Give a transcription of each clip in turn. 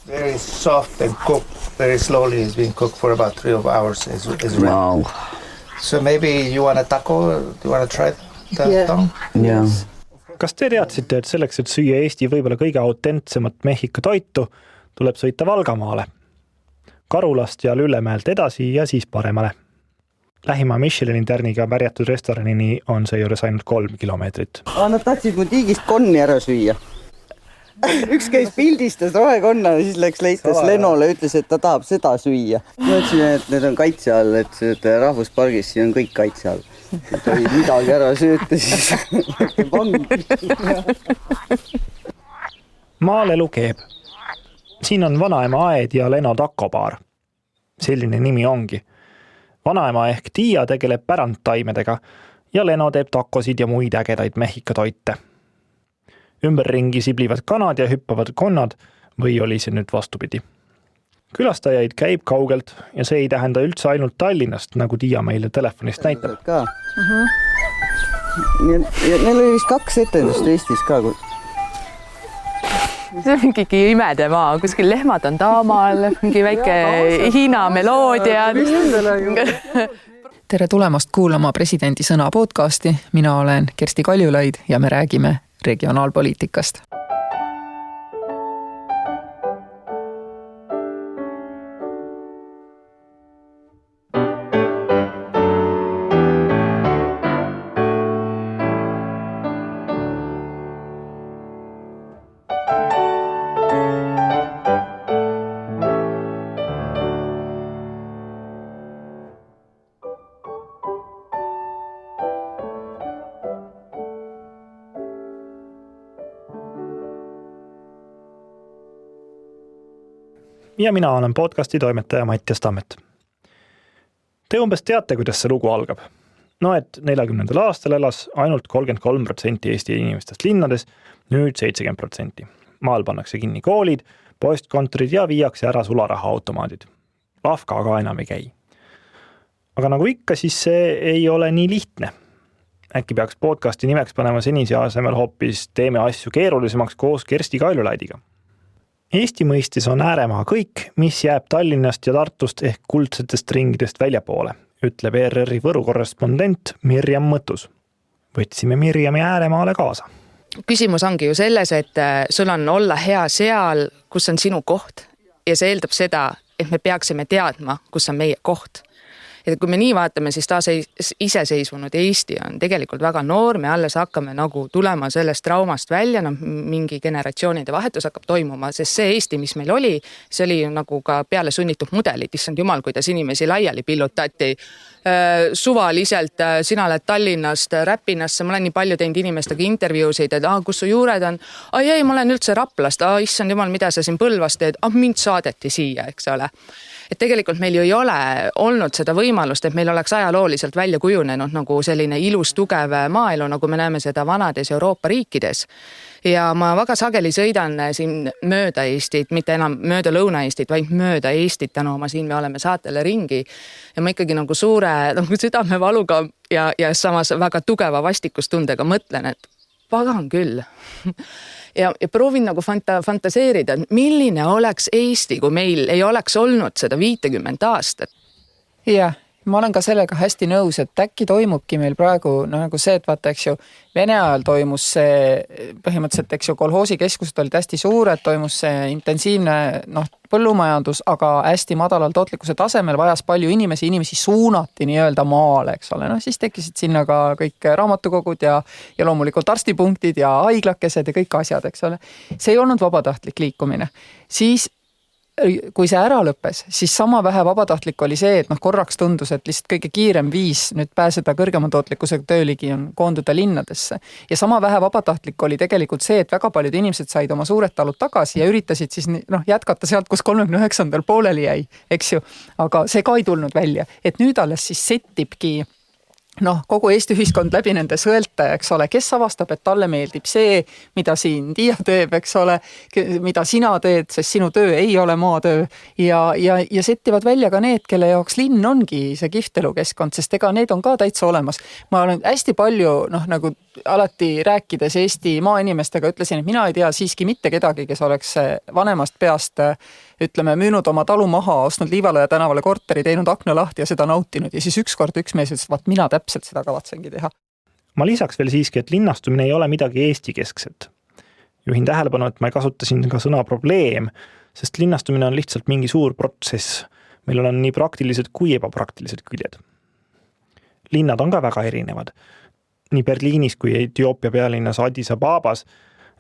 very soft and cooked very slowly. It's been cooked for about 3 hours. Is Wow. So maybe you want a taco? Do you want to try the tongue? Yeah. Kas te teadsite, et selleks, et süüa Eesti võibolla kõige autentsemat Mehhiko toitu, tuleb sõita Valgamaale, Karulast ja Lüllemäelt edasi ja siis paremale. Lähima Michelini tärniga pärjatud restoranini on seejuures ainult 3 kilomeetrit. Nad tahtsid mu tiigist konni ära süüa. Üks käis pildistas rohekonna ja siis läks leitas Lenole, ütles, et ta tahab seda süüa. Ma ütlesin, et need on kaitse all, et rahvuspargis siin on kõik kaitse all. Et oli midagi ära sööta, siis vangi. Maal elu keeb. Siin on vanaema aed ja Leno takobaar. Selline nimi ongi. Vanaema ehk Tiia tegeleb pärandtaimedega ja Leno teeb takosid ja muid ägedaid Mehhiko toite. Ümberringi siblivad kanad ja hüppavad konnad või oli see nüüd vastupidi. Külastajaid käib kaugelt ja see ei tähenda üldse ainult Tallinnast, nagu Tiia meile telefonist näitab. Neil oli vist 2 etendust Eestis ka. See on mingi imede maa, kuskil lehmad on taamal, mingi väike Hiina meloodia. Tere tulemast kuulama Presidendi sõna podcasti. Mina olen Kersti Kaljulaid ja me räägime regionaalpoliitikast. Ja mina olen podcasti toimetaja Mattias Tammet. Te umbes teate, kuidas see lugu algab. No, et 40. aastal elas ainult 33% Eesti inimestest linnades, nüüd 70%. Maal pannakse kinni koolid, postkontorid ja viiakse ära sularahaautomaadid. Lafka aga enam ei käi. Aga nagu ikka, siis see ei ole nii lihtne. Äkki peaks podcasti nimeks panema senise asemel hoopis teeme asju keerulisemaks koos Kersti Kaljulaidiga. Eesti mõistis on ääremaa kõik, mis jääb Tallinnast ja Tartust ehk kuldsetest ringidest väljapoole, ütleb ERR-i Võru korrespondent Mirjam Mõttus. Võtsime Mirjami ääremaale kaasa. Küsimus ongi ju selles, et sul on olla hea seal, kus on sinu koht. Ja see eeldab seda, et me peaksime teadma, kus on meie koht. Et kui me nii vaatame, siis taas iseseisvunud Eesti on tegelikult väga noor, me alles hakkame nagu tulema sellest traumast välja, mingi generatsioonide vahetus hakkab toimuma, sest see Eesti, mis meil oli, see oli nagu ka peale sunnitud mudelid, issand jumal, kuidas inimesi laiali pillutati suvaliselt, sina oled Tallinnast Räpinasse, ma olen nii palju teinud inimestega intervjuusid, et kus su juured on, ei, ma olen üldse Raplast, issand jumal, mida sa siin Põlvas teed, mind saadeti siia, eks ole. Et tegelikult meil ju ei ole olnud seda võimalust, et meil oleks ajalooliselt välja kujunenud nagu selline ilus tugev maaelu, nagu me näeme seda vanades Euroopa riikides. Ja ma väga sageli sõidan siin mööda Eestit, mitte enam mööda Lõuna-Eestit, vaid mööda Eestit, tänu oma siin me oleme saatele ringi. Ja ma ikkagi nagu suure südamevaluga ja samas väga tugeva vastikustundega mõtlen, et pagan küll. Ja proovin nagu fantaseerida, milline oleks Eesti, kui meil ei oleks olnud seda 50 aastat. Jah, ma olen ka sellega hästi nõus, et äkki toimubki meil praegu nagu see, et vaata, eks ju, Vene ajal toimus see põhimõtteliselt, eks ju, kolhoosikeskused olid hästi suured, toimus see intensiivne põllumajandus, aga hästi madalal tootlikkuse tasemel vajas palju inimesi suunati nii-öelda maale, eks ole. Siis tekkisid sinna ka kõik raamatukogud ja loomulikult arstipunktid ja haiglakesed ja kõik asjad, eks ole. See ei olnud vabatahtlik liikumine. Siis kui see ära lõppes, siis sama vähe vabatahtlik oli see, et korraks tundus, et lihtsalt kõige kiirem viis nüüd pääseda kõrgema tootlikkusega tööligi on koonduda linnadesse. Ja sama vähe vabatahtlik oli tegelikult see, et väga paljud inimesed said oma suured talud tagasi ja üritasid siis jätkata sealt, kus 39. pooleli jäi, eks ju. Aga see ka ei tulnud välja, et nüüd alles siis settibki noh, kogu Eesti ühiskond läbi nende sõelte, eks ole, kes avastab, et talle meeldib see, mida siin Tiia teeb, eks ole, mida sina teed, sest sinu töö ei ole maatöö ja settivad välja ka need, kelle jaoks linn ongi see kihvt elukeskkond, sest ega need on ka täitsa olemas. Ma olen hästi palju, noh, nagu alati rääkides Eesti maainimestega ütlesin, et mina ei tea siiski mitte kedagi, kes oleks vanemast peast ütleme, müünud oma talu maha, ostnud Liivalaia tänavale korteri, teinud akna lahti ja seda nautinud ja siis ükskord üks mees ütles, vaat mina täpselt seda kavatsengi teha. Ma lisaks veel siiski, et linnastumine ei ole midagi Eesti-keskset. Juhin tähelepanu, et ma ei kasuta siin ka sõna probleem, sest linnastumine on lihtsalt mingi suur protsess, millel on nii praktilised kui ebapraktilised küljed. Linnad on ka väga erinevad. Nii Berliinis kui Etioopia pealinnas Addis Ababas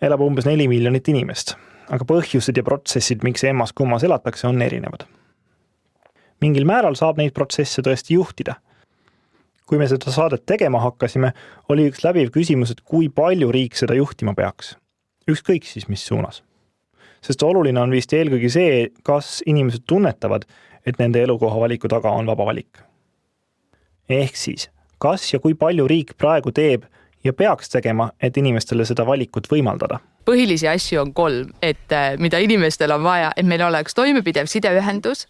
elab umbes 4 miljonit inimest, aga põhjused ja protsessid, miks emmas kummas elatakse, on erinevad. Mingil määral saab neid protsesse tõesti juhtida. Kui me seda saadet tegema hakkasime, oli üks läbiv küsimus, et kui palju riik seda juhtima peaks. Ükskõik siis mis suunas. Sest oluline on vist eelkõige see, kas inimesed tunnetavad, et nende elukoha valiku taga on vaba valik. Ehk siis, kas ja kui palju riik praegu teeb ja peaks tegema, et inimestele seda valikut võimaldada? Põhilisi asju on 3, et mida inimestel on vaja, et meil oleks toimepidev sideühendus,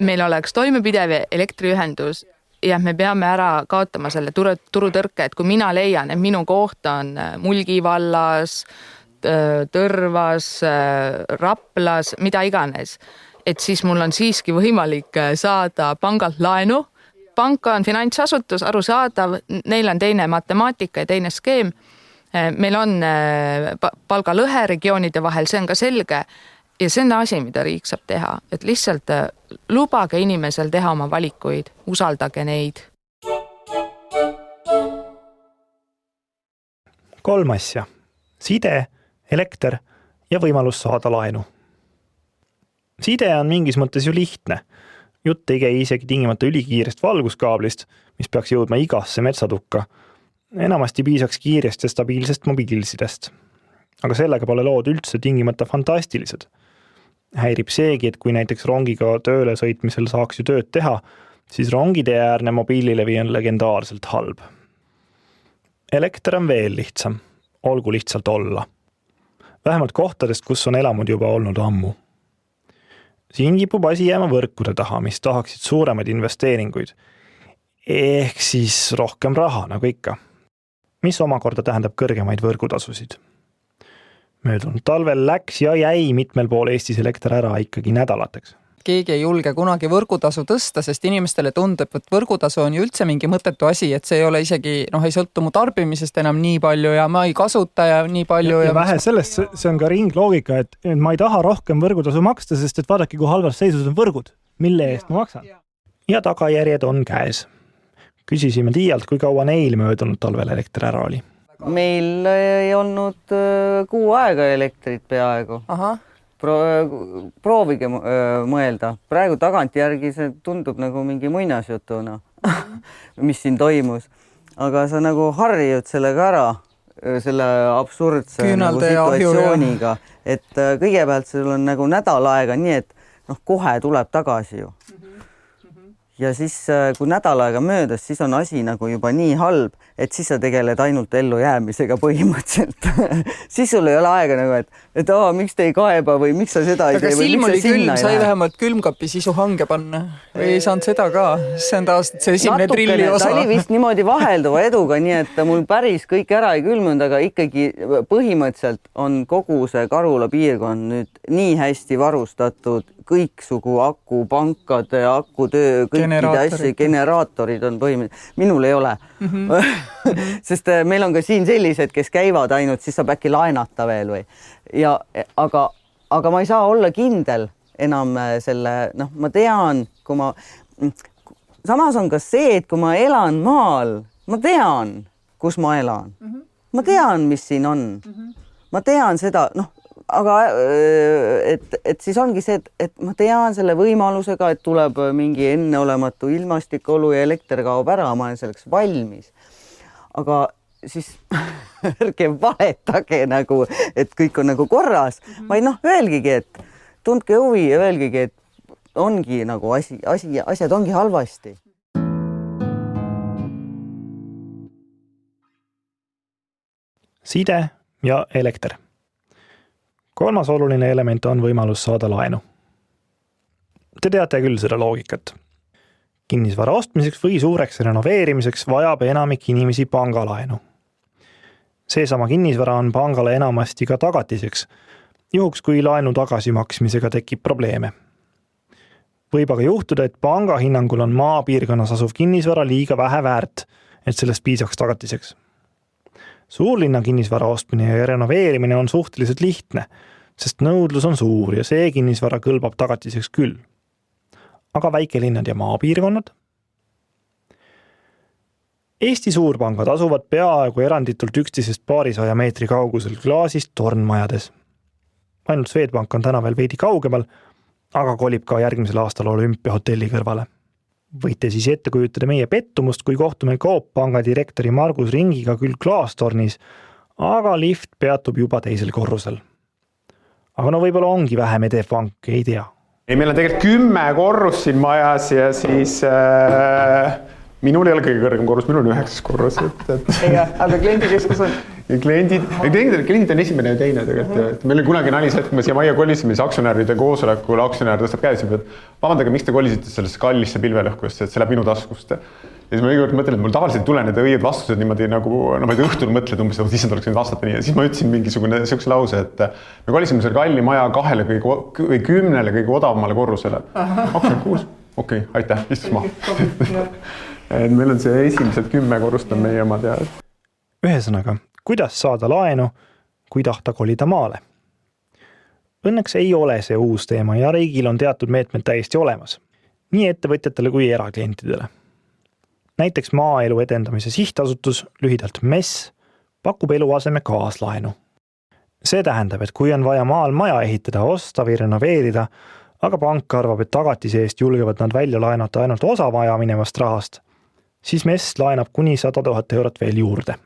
meil oleks toimepidev elektriühendus ja me peame ära kaotama selle turutõrke, et kui mina leian, et minu koht on Mulgi vallas, Tõrvas, Raplas, mida iganes, et siis mul on siiski võimalik saada pangalt laenu. Pank on finantsasutus, arusaadav, neil on teine matemaatika ja teine skeem. Meil on palgalõhe regioonide vahel, see on ka selge ja see on asi, mida riik saab teha, et lihtsalt lubage inimesel teha oma valikuid, usaldage neid. 3 asja. Side, elekter ja võimalus saada laenu. Side on mingis mõttes ju lihtne. Jutt ei käi isegi tingimata ülikiirest valguskaablist, mis peaks jõudma igasse metsatukka. Enamasti piisaks kiirest ja stabiilsest mobiilsidest. Aga sellega pole lood üldse tingimata fantastilised. Häirib seegi, et kui näiteks rongiga tööle sõitmisel saaks ju tööd teha, siis rongide äärne mobiililevi on legendaarselt halb. Elekter on veel lihtsam, olgu lihtsalt olla. Vähemalt kohtadest, kus on elamud juba olnud ammu. Siin kipub asi jääma võrkude taha, mis tahaksid suuremaid investeeringuid. Ehk siis rohkem raha, nagu ikka. Mis omakorda tähendab kõrgemaid võrgutasusid. Möödunud talvel läks ja jäi mitmel pool Eestis elekter ära ikkagi nädalateks. Keegi ei julge kunagi võrgutasu tõsta, sest inimestele tundub, et võrgutasu on ju üldse mingi mõttetu asi, et see ei ole isegi, ei sõltu mu tarbimisest enam nii palju ja ma ei kasuta ja nii palju. Ja vähe sellest, see on ka ringloogika, et ma ei taha rohkem võrgutasu maksta, sest et vaadake, kui halvas seisus on võrgud, mille eest ma maksan. Ja tagajärjed on käes. Küsisime Tiialt, kui kaua neil möödunud talvel elekter ära oli. Meil ei olnud 6 aega elektrit peaaegu. Aha. Proovige mõelda. Praegu tagantjärgi see tundub nagu mingi muinasjutuna, mis siin toimus. Aga sa nagu harjud sellega ära, selle absurdse nagu situatsiooniga. Et kõigepealt sul on nagu nädal aega, nii et kohe tuleb tagasi ju. Ja siis, kui nädal aega möödas, siis on asi nagu juba nii halb, et siis sa tegeled ainult ellu jäämisega põhimõtteliselt. Siis sul ei ole aega nagu, et miks te ei kaeba või miks sa seda ei tee või silm miks oli sa sinna külm, ei sai lähe. vähemalt külmkapi sisu hange panna. Või ei saanud seda ka. See on taas see esimene trilli osa. Ta oli vist niimoodi vahelduva eduga, nii et mul päris kõik ära ei külmunud, aga ikkagi põhimõtteliselt on kogu see Karula piirkond nüüd nii hästi varustatud, kõiksugu akupankade, akutöö, kõikide asja, generaatorid on põhimõtteliselt. Minul ei ole. Sest meil on ka siin sellised, kes käivad ainult, siis saab äkki laenata veel või. Ja, aga ma ei saa olla kindel enam selle, ma tean, kui ma, samas on ka see, et kui ma elan maal, ma tean, kus ma elan. Ma tean, mis siin on. Ma tean seda, aga et siis ongi see, et ma tean selle võimalusega, et tuleb mingi enneolematu ilmastikolu ja elekter kaob ära, ma olen selleks valmis. Aga siis ärge valetage nagu, et kõik on nagu korras, vaid öelgigi, et tundke huvi ja öelgigi, et ongi nagu asjad ongi halvasti. side ja elekter. Kolmas oluline element on võimalus saada laenu. Te teate küll seda loogikat. Kinnisvara ostmiseks või suureks renoveerimiseks vajab enamik inimesi pangalaenu. Seesama kinnisvara on pangale enamasti ka tagatiseks, juhuks kui laenu tagasimaksmisega tekib probleeme. Võib aga juhtuda, et panga hinnangul on maapiirkonnas asuv kinnisvara liiga vähe väärt, et sellest piisaks tagatiseks. Suurlinna kinnisvara ostmine ja renoveerimine on suhteliselt lihtne, sest nõudlus on suur ja see kinnisvara kõlbab tagatiseks küll. Aga väikelinnad ja maapiirkonnad? Eesti suurpangad asuvad peaaegu eranditult üksteisest paarisaja meetri kaugusel klaasist tornmajades. Ainult Swedbank on täna veel veidi kaugemal, aga kolib ka järgmisel aastal Olümpiahotelli kõrvale. Võite siis ette kujutada meie pettumust, kui kohtume Coop Panga direktori Margus Ringiga küll klaastornis, aga lift peatub juba teisel korrusel. Aga no võib-olla ongi vähem edev pank, ei tea. Meil on tegelikult 10 korrust siin majas ja siis minul ei ole kõige kõrgem korrus, minul on 9 korrus. Aga kliendikeskus on? Kliendid on esimene ja teine tegelikult. Meil oli kunagi nali see, et kui me siia majja kolisime, siis aktsionäride koosolekul aktsionär tõstab käes ja ütleb, et vabandage, miks te kolisite sellesse kallisse pilvelõhkusse, et see läheb minu taskust. Ja siis ma iga kord mõtlen, et mul tavaliselt ei tule need õied vastused niimoodi nagu, ma õhtul mõtled umbes, et issand oleks nüüd vastata nii. Ja siis ma ütlesin mingisugune sihukese lause, et me kolisime selle kalli maja 2 või 10 kõige odavamale korrusele. Okei, aitäh, istus maha. Meil on see esimesed 10 korrust on meie oma teada. Ühesõnaga, kuidas saada laenu, kui tahta kolida maale? Õnneks ei ole see uus teema ja riigil on teatud meetmed täiesti olemas. Nii ettevõtjatele kui eraklientidele. Näiteks Maaelu Edendamise Sihtasutus, lühidalt MES, pakub eluaseme kaaslaenu. See tähendab, et kui on vaja maal maja ehitada, osta või renoveerida, aga pank arvab, et tagatise eest julgevad nad välja laenata ainult osa maja minevast rahast, siis MES laenab kuni 100 000 eurot veel juurde.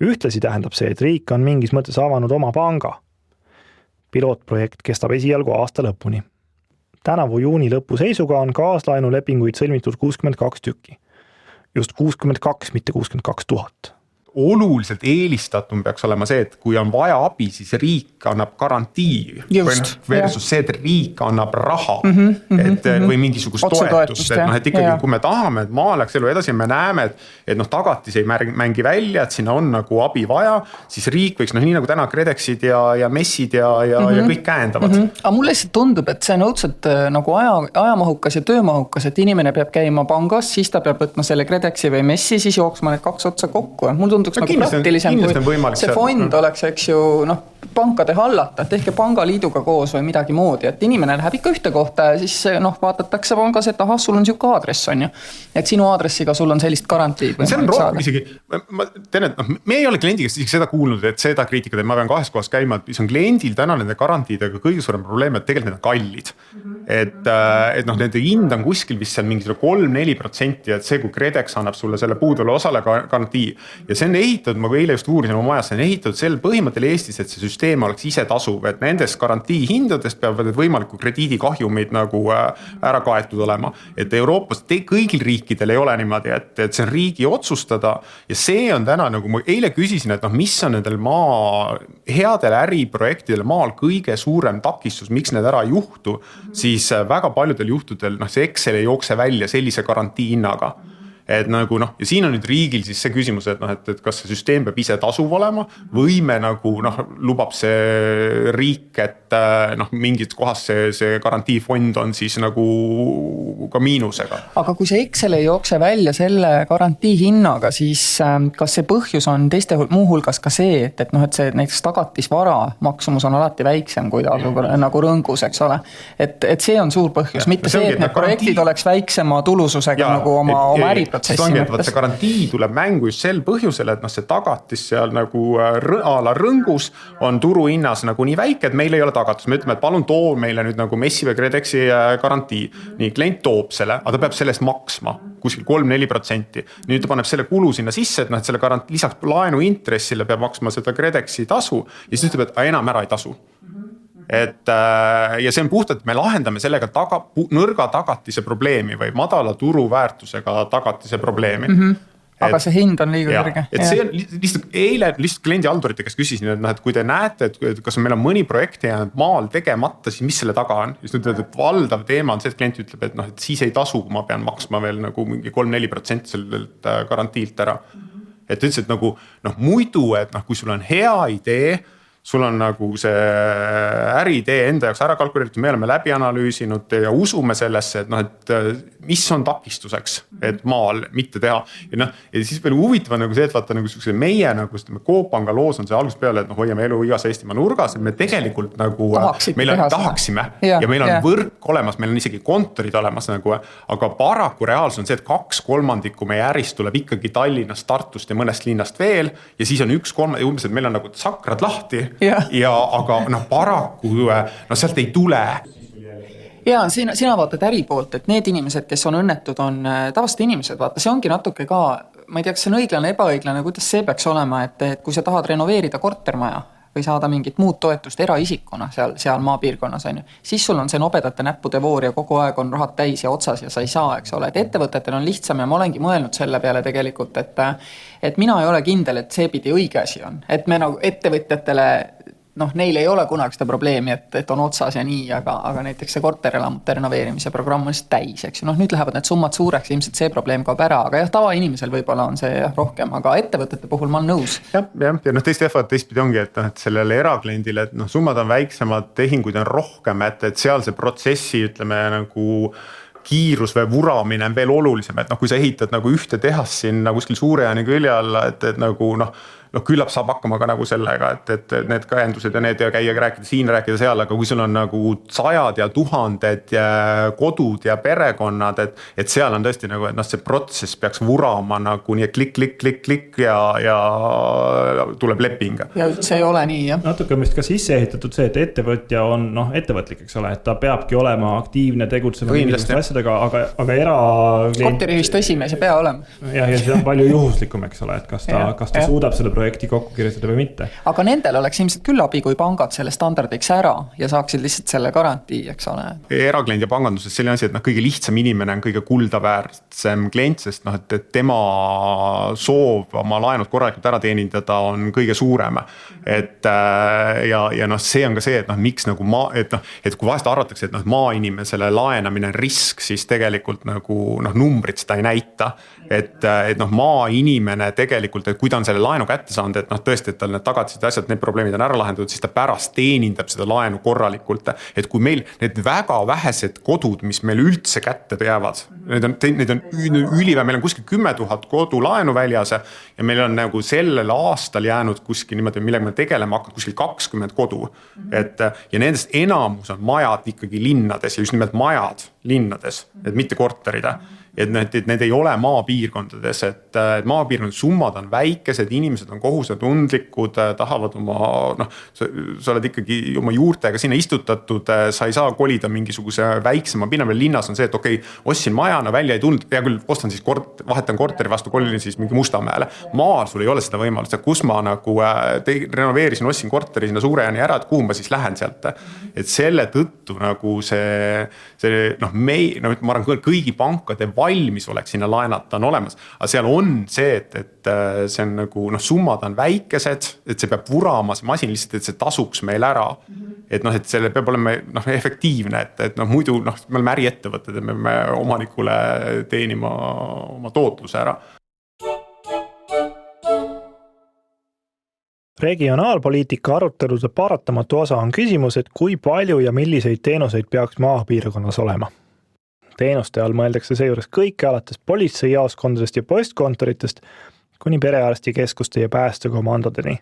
Ühtlasi tähendab see, et riik on mingis mõttes avanud oma panga. Pilootprojekt kestab esialgu aasta lõpuni. Tänavu juuni lõpu seisuga on kaaslaenulepinguid sõlmitud 62 tükki. Just 62, mitte 62 000. Oluliselt eelistatum peaks olema see, et kui on vaja abi, siis riik annab garantii. Versus see, et riik annab raha või mingisugust toetust. Et ikkagi, kui me tahame, et maa läks elu edasi, me näeme, et tagatis ei mängi välja, et sinna on nagu abi vaja, siis riik võiks, nii nagu täna Kredexid ja messid ja kõik käendavad. Aga mulle lihtsalt tundub, et see on õudselt nagu ajamahukas ja töömahukas, et inimene peab käima pangas, siis ta peab võtma selle Kredexi või messi, siis jooksma need 2 otsa kokku. Mul tunduks nagu praktilisem, kui see fond oleks, eks ju, pankade hallata, et ehk pangaliiduga koos või midagi moodi, et inimene läheb ikka ühte kohta ja siis vaadatakse pangas, et ahah, sul on siuke aadress on ju. Et sinu aadressiga sul on sellist garantiid. See on rohkem isegi, ma tean, et me ei ole kliendikast isegi seda kuulnud, et seda kriitikat, et ma pean 2 kohas käima, et see on kliendil täna nende garantiidega kõige suurem probleem, et tegelikult need on kallid. Et nende hind on kuskil vist seal mingi 3-4%, et see, kui Kredex annab sulle selle puudule osale garantii ja see on ehitatud, ma eile just uurisin oma majas, see on ehitatud sel põhimõttel Eestis, et see süsteem oleks ise tasuv, et nendest garantii hindadest peavad need võimaliku krediidikahjumid nagu ära kaetud olema. Et Euroopas kõigil riikidel ei ole niimoodi, et see on riigi otsustada ja see on täna, nagu ma eile küsisin, et mis on nendel headel äriprojektidel maal kõige suurem takistus, miks need ära ei juhtu, siis väga paljudel juhtudel see Excel ei jookse välja sellise garantii hinnaga. Et nagu ja siin on nüüd riigil siis see küsimus, et kas see süsteem peab ise tasuv olema või me nagu lubab see riik, et mingid kohas see garantiifond on siis nagu ka miinusega. Aga kui see Excel ei jookse välja selle garantii hinnaga, siis kas see põhjus on teiste muuhulgas ka see, et see näiteks tagatisvara maksumus on alati väiksem kui nagu rõngus, eks ole. Et see on suur põhjus, mitte see, et need projektid oleks väiksema tulususega nagu oma äriprotsessi. See ongi, et see garantii tuleb mängu just sel põhjusel, et see tagatis seal nagu ala rõngus on turuhinnas nagu nii väike, et meil ei ole tagatus. Me ütleme, et palun too meile nüüd nagu messi või Kredexi garantii. Nii, klient toob selle, aga ta peab sellest maksma kuskil 3-4%. Nüüd ta paneb selle kulu sinna sisse, et selle garantii lisaks laenu intressile peab maksma seda Kredexi tasu ja siis ütleb, et enam ära ei tasu. Ja see on puhtalt, et me lahendame sellega nõrga tagatise probleemi või madala turuväärtusega tagatise probleemi. aga see hind on liiga kõrge. Et see on lihtsalt eile kliendihaldurite kes küsisin, et kui te näete, et kas meil on mõni projekt jäänud maal tegemata, siis mis selle taga on? Siis nüüd, et valdav teema on see, et klient ütleb, et et siis ei tasu, kui ma pean maksma veel nagu mingi 3-4% sellelt garantiilt ära. Et ütles, et muidu, et kui sul on hea idee, sul on nagu see äriidee enda jaoks ära kalkuleeritud, me oleme läbi analüüsinud ja usume sellesse, et mis on takistuseks, et maal mitte teha. Ja siis veel huvitav on see, et vaata meie Coop Panga loos on see algusest peale, et hoiame elu igas Eestimaa nurgas, et me tegelikult tahaksime ja meil on võrk olemas, meil on isegi kontorid olemas, aga paraku reaalsus on see, et 2/3 meie ärist tuleb ikkagi Tallinnast, Tartust ja mõnest linnast veel ja siis on 1/3, umbes, et meil on sakrad lahti. Aga paraku sealt ei tule. Ja sina vaatad äri poolt, et need inimesed, kes on õnnetud, on tavalised inimesed, vaata, see ongi natuke ka, ma ei tea, kas see on õiglane, ebaõiglane, kuidas see peaks olema, et kui sa tahad renoveerida kortermaja või saada mingit muud toetust eraisikuna seal maapiirkonnas, siis sul on see nobedate näppude voor ja kogu aeg on rahad täis ja otsas ja sa ei saa, eks ole, et ettevõtetel on lihtsam ja ma olengi mõelnud selle peale tegelikult, et mina ei ole kindel, et see pidi õige asi on, et me ettevõtjatele neil ei ole kunagi seda probleemi, et on otsas ja nii, aga näiteks see korterelamute renoveerimise programm on täis, eks ju, nüüd lähevad need summad suureks, ilmselt see probleem kaob ära, aga tavainimesel võib-olla on see rohkem, aga ettevõtete puhul ma olen nõus. Ja teistpidi ongi, et sellele erakliendile, et summad on väiksemad, tehinguid on rohkem, et seal see protsessi, ütleme kiirus või vuramine on veel olulisem, et kui sa ehitad ühte tehast siin kuskil Suure-Jaani külje alla, et küllap saab hakkama ka sellega, et need käendused ja need ja käia rääkida siin, rääkida seal, aga kui sul on sajad ja tuhanded ja kodud ja perekonnad, et seal on tõesti et see protsess peaks vurama nii, et klikk ja tuleb leping. Ja see ei ole nii, jah. Natuke on vist ka sisse ehitatud see, et ettevõtja on ettevõtlik, eks ole, et ta peabki olema aktiivne, tegutsema asjadega, aga korteriühistu esimees ei pea olema. Ja see on palju juhuslikum, eks ole, et kas ta suudab selle projekti kokku kirjutada või mitte. Aga nendel oleks ilmselt küll abi, kui pangad selle standardiks ära ja saaksid lihtsalt selle garantii, eks ole. Eraklient ja panganduses selline asi, et kõige lihtsam inimene on kõige kuldaväärsem klient, sest et tema soov oma laenud korralikult ära teenindada on kõige suurem. Ja see on ka see, et miks et kui vahest arvatakse, et maainimesele laenamine on risk, siis tegelikult numbrid seda ei näita. Et maainimene tegelikult, et kui ta on selle laenu kätte saanud, et tõesti, et tal need tagatised asjad, need probleemid on ära lahendatud, siis ta pärast teenindab seda laenu korralikult. Et kui meil need väga vähesed kodud, mis meil üldse kätte jäävad, need on ülivähe, meil on kuskil 10 000 kodu laenu väljas ja meil on sellel aastal jäänud kuskil niimoodi, millega me tegelema hakkad kuskil 20 kodu. Ja nendest enamus on majad ikkagi linnades ja just nimelt majad linnades, et mitte korterid. Et need ei ole maapiirkondades, et maapiirkondade summad on väikesed, inimesed on kohusetundlikud, tahavad sa oled ikkagi oma juurtega sinna istutatud, sa ei saa kolida mingisuguse väiksema pinna peal. Linnas on see, et ostsin majana, välja ei tulnud, hea küll, ostan siis vahetan korteri vastu, kolin siis mingi Mustamäele. Maal sul ei ole seda võimalust, et kus ma renoveerisin, ostsin korteri sinna Suure-Jaani ära, et kuhu ma siis lähen sealt. Et selle tõttu ma arvan, kõigi pankade valmis oleks sinna laenata on olemas, aga seal on see, et see on summad on väikesed, et see peab vurama see masin lihtsalt, et see tasuks meil ära. Et selle peab olema efektiivne, et muidu me oleme äriettevõtted ja me peame omanikule teenima oma tootluse ära. Regionaalpoliitika arutelude paratamatu osa on küsimus, et kui palju ja milliseid teenuseid peaks maapiirkonnas olema. Teenuste all mõeldakse seejuures kõike alates politseijaoskondadest ja postkontoritest kuni perearstikeskuste ja päästekomandodeni.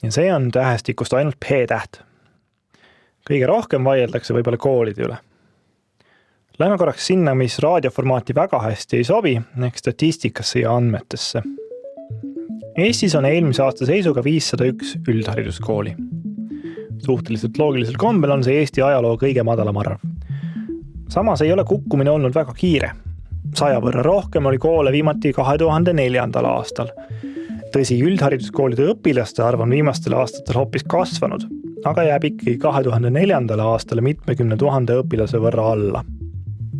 Ja see on tähestikust ainult P-täht. Kõige rohkem vaieldakse võib-olla koolide üle. Lähme korraks sinna, mis raadioformaati väga hästi ei sobi, ehk statistikasse ja andmetesse. Eestis on eelmise aasta seisuga 501 üldhariduskooli. Suhteliselt loogilisel kombel on see Eesti ajaloo kõige madalam arv. Samas ei ole kukkumine olnud väga kiire. 100 võrra rohkem oli koole viimati 2004. aastal. Tõsi, üldhariduskoolide õpilaste arv on viimastel aastatel hoopis kasvanud, aga jääb ikkagi 2004. aastale mitmekümne 000 õpilase võrra alla.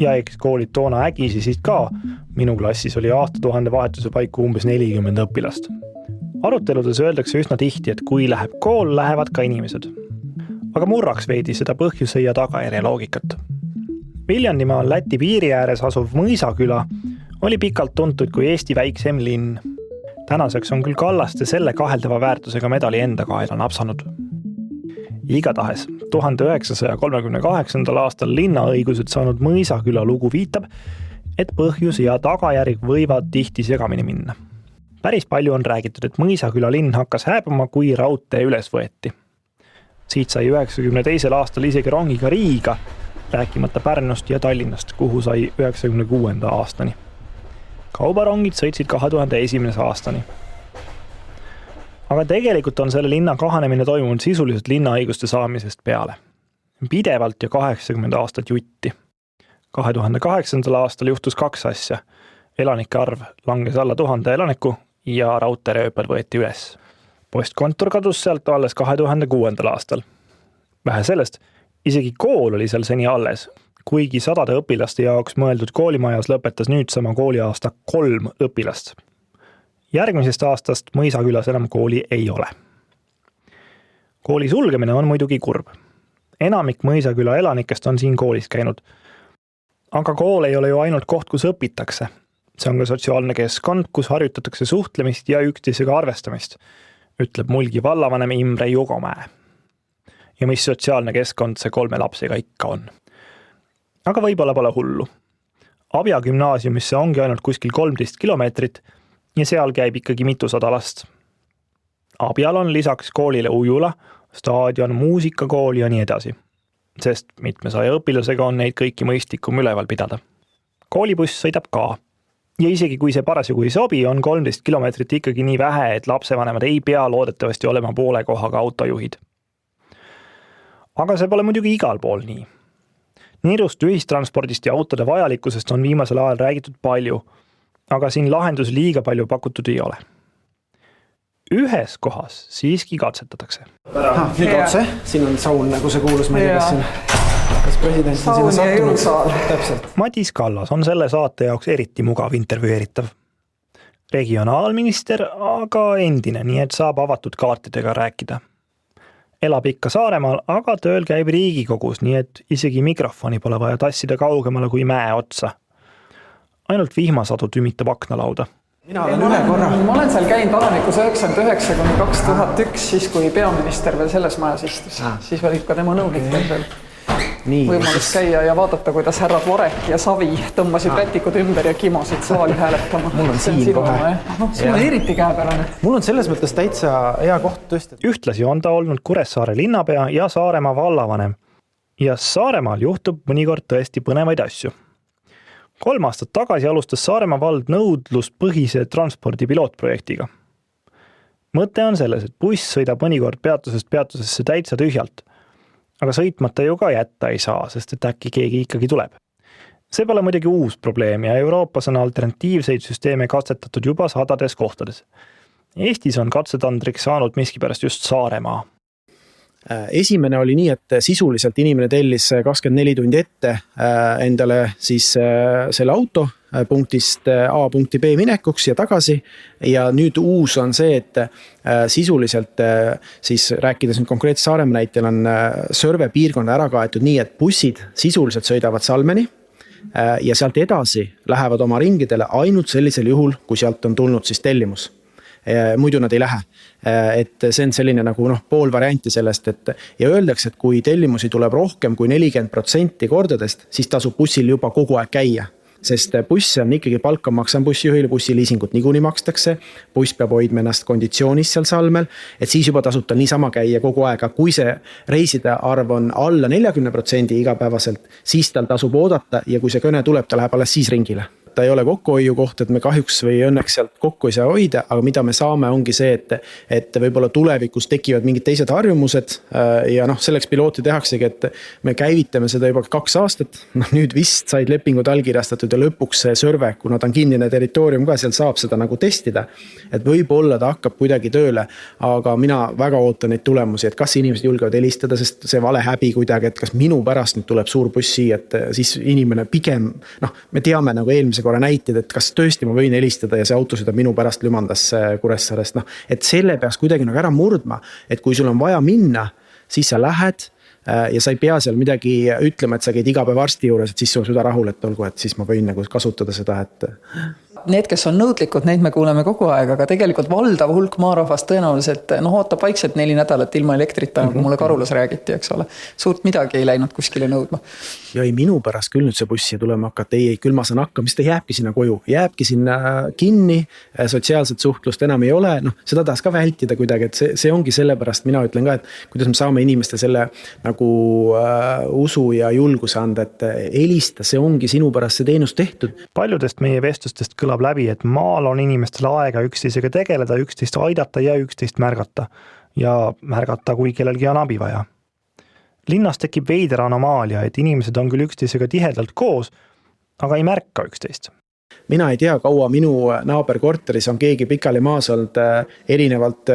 ja eks koolid toona ägisisid ka. Minu klassis oli aastatuhande vahetuse paiku umbes 40 õpilast. Aruteludes öeldakse üsna tihti, et kui läheb kool, lähevad ka inimesed. Aga murraks veidi seda põhjuse ja tagajärje loogikat. Viljandimaal Läti piiri ääres asuv Mõisaküla oli pikalt tuntud kui Eesti väiksem linn. Tänaseks on küll Kallaste selle kaheldava väärtusega medali enda kaela napsanud. Igatahes 1938. aastal linnaõigused saanud Mõisaküla lugu viitab, et põhjus ja tagajärg võivad tihti segamini minna. Päris palju on räägitud, et Mõisaküla linn hakkas hääbuma, kui raudtee üles võeti. Siit sai 92. aastal isegi rongiga Riiga, rääkimata Pärnust ja Tallinnast, kuhu sai 96. aastani. Kaubarongid sõitsid 2001. aastani. Aga tegelikult on selle linna kahanemine toimunud sisuliselt linnaõiguste saamisest peale. Pidevalt ja 80 aastat jutti. 2008. aastal juhtus 2 asja. Elanike arv langes alla 1000 elaniku ja raudteerööpel võeti üles. Postkontor kadus sealt alles 2006. aastal. Vähe sellest, isegi kool oli seal seni alles, kuigi 100 õpilaste jaoks mõeldud koolimajas lõpetas nüüd sama kooliaasta 3 õpilast. Järgmisest aastast Mõisakülas enam kooli ei ole. Kooli sulgemine on muidugi kurb. Enamik Mõisaküla elanikest on siin koolis käinud. Aga kool ei ole ju ainult koht, kus õpitakse. See on ka sotsiaalne keskkond, kus harjutatakse suhtlemist ja üksteisega arvestamist, ütleb Mulgi vallavanem Imre Jugomäe. Ja mis sotsiaalne keskkond see 3 lapsega ikka on. Aga võib-olla pole hullu. Abja gümnaasiumisse ongi ainult kuskil 13 kilomeetrit ja seal käib ikkagi mitusada last. Abjal on lisaks koolile ujula, staadion, muusikakool ja nii edasi. Sest mitmesaja õpilasega on neid kõiki mõistlikum üleval pidada. Koolibuss sõidab ka. Ja isegi kui see parasjagu ei sobi, on 13 kilomeetrit ikkagi nii vähe, et lapsevanemad ei pea loodetavasti olema poole kohaga autojuhid. Aga see pole muidugi igal pool nii. Niirust ühistranspordist ja autode vajalikkusest on viimasel ajal räägitud palju, aga siin lahendus liiga palju pakutud ei ole. Ühes kohas siiski katsetatakse. Nüüd otse, siin on saun, nagu see kuulus, ma ei tea, kas president on sinna sattunud. Täpselt. Madis Kallas on selle saate jaoks eriti mugav intervjueeritav. Regionaalminister, aga endine, nii et saab avatud kaartidega rääkida. Elab ikka Saaremaal, aga tööl käib Riigikogus, nii et isegi mikrofoni pole vaja tassida kaugemale kui mäe otsa. Ainult vihmasadu tümitab aknalauda. Mina olen ühe korra. Ma olen seal käinud vahemikus 99–2001, siis kui peaminister veel selles majas istus. Siis olid ka tema nõunikud veel võimalus käia ja vaadata, kuidas härrad Varek ja Savi tõmbasid rätikud ümber ja kimosid saali hääletama. Mul on siin kohe. Sul on eriti käepärane. Mul on selles mõttes täitsa hea koht tõesti. Ühtlasi on ta olnud Kuressaare linnapea ja Saaremaa vallavanem. Ja Saaremaal juhtub mõnikord tõesti põnevaid asju. 3 aastat tagasi alustas Saaremaa vald nõudluspõhise transpordi pilootprojektiga. Mõte on selles, et buss sõidab mõnikord peatusest peatusesse täitsa tühjalt. Aga sõitmata ju ka jätta ei saa, sest et äkki keegi ikkagi tuleb. See pole muidugi uus probleem ja Euroopas on alternatiivseid süsteeme katsetatud juba 100 kohtades. Eestis on katsetandriks saanud miskipärast just Saaremaa. Esimene oli nii, et sisuliselt inimene tellis 24 tundi ette endale siis selle auto punktist A punkti B minekuks ja tagasi. Ja nüüd uus on see, et sisuliselt siis rääkides nüüd konkreetse Saaremaa näitel on Sõrve piirkonda ära kaetud nii, et bussid sisuliselt sõidavad Salmeni ja sealt edasi lähevad oma ringidele ainult sellisel juhul, kui sealt on tulnud siis tellimus. Muidu nad ei lähe. Et see on selline nagu pool varianti sellest, et ja öeldakse, et kui tellimusi tuleb rohkem kui 40% kordadest, siis tasub bussil juba kogu aeg käia. Sest buss on ikkagi palka maksan bussijuhile, bussiliisingut niikuinii makstakse, buss peab hoidma ennast konditsioonis seal Salmel, et siis juba tasub tal niisama käia kogu aeg, kui see reiside arv on alla 40% igapäevaselt, siis tal tasub oodata ja kui see kõne tuleb, ta läheb alles siis ringile. ta ei ole kokkuhoiu koht, et me kahjuks või õnneks sealt kokku ei saa hoida, aga mida me saame, ongi see, et võib-olla tulevikus tekivad mingid teised harjumused ja noh, selleks pilooti tehaksegi, et me käivitame seda juba 2 aastat, noh nüüd vist said lepingud allkirjastatud ja lõpuks see surve, kuna ta on kinnine territoorium ka, seal saab seda nagu testida, et võib-olla ta hakkab kuidagi tööle, aga mina väga ootan neid tulemusi, et kas inimesed julgevad helistada, sest see vale häbi kuidagi, et kas minu pärast nüüd tuleb suur buss siia, et siis inimene pigem, noh, me teame nagu eelmise korra näiteid, et kas tõesti ma võin helistada ja see auto sõidab minu pärast Lümandasse Kuressaarest, noh, et selle peaks kuidagi nagu ära murdma, et kui sul on vaja minna, siis sa lähed ja sa ei pea seal midagi ütlema, et sa käid iga päev arsti juures, et siis sul süda rahul, et olgu, et siis ma võin nagu kasutada seda, et Need, kes on nõudlikud, neid me kuuleme kogu aeg, aga tegelikult valdav hulk maarahvast tõenäoliselt ootab vaikselt 4 nädalat ilma elektrita, nagu mulle Karulas räägiti, eks ole. Suurt midagi ei läinud kuskile nõudma. Ja ei minu pärast küll nüüd see bussi tulema hakata, ei, küll ma saan hakkama, siis ta jääbki sinna koju, jääbki sinna kinni, sotsiaalset suhtlust enam ei ole, noh, seda tahaks ka vältida kuidagi, et see ongi sellepärast, mina ütlen ka, et kuidas me saame inimeste selle nagu usu ja julguse anda, et helista, see ongi sinu pärast see teenus tehtud. Paljudest meie vestlustest kõlab läbi, et maal on inimestel aega üksteisega tegeleda, üksteist aidata ja üksteist märgata. Ja märgata, kui kellelgi on abi vaja. Linnas tekib veider anomaalia, et inimesed on küll üksteisega tihedalt koos, aga ei märka üksteist. Mina ei tea, kaua minu naaberkorteris on keegi pikali maas olnud erinevalt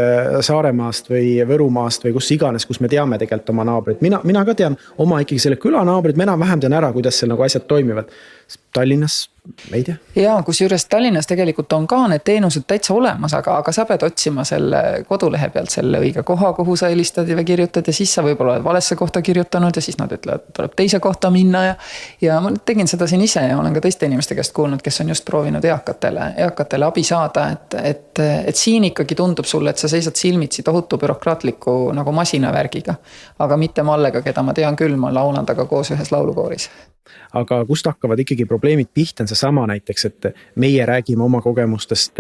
Saaremaast või Võrumaast või kus iganes, kus me teame tegelikult oma naabrid. Mina ka tean oma ikkagi selle külanaabrid, me enam vähem tean ära, kuidas seal nagu asjad toimivad. Tallinnas, ei tea. Jaa, kusjuures Tallinnas tegelikult on ka need teenused täitsa olemas, aga sa pead otsima selle kodulehe pealt selle õige koha, kuhu sa helistad või kirjutad ja siis sa võib-olla oled valesse kohta kirjutanud ja siis nad ütlevad, et tuleb teise kohta minna ja ma tegin seda siin ise ja olen ka teiste inimeste käest kuulnud, kes on just proovinud eakatele abi saada, et siin ikkagi tundub sulle, et sa seisad silmitsi tohutu bürokraatliku nagu masinavärgiga, aga mitte Mallega, keda ma tean küll, ma laulan taga koos ühes laulukooris. Aga kust hakkavad ikkagi probleemid pihta on see sama näiteks, et meie räägime oma kogemustest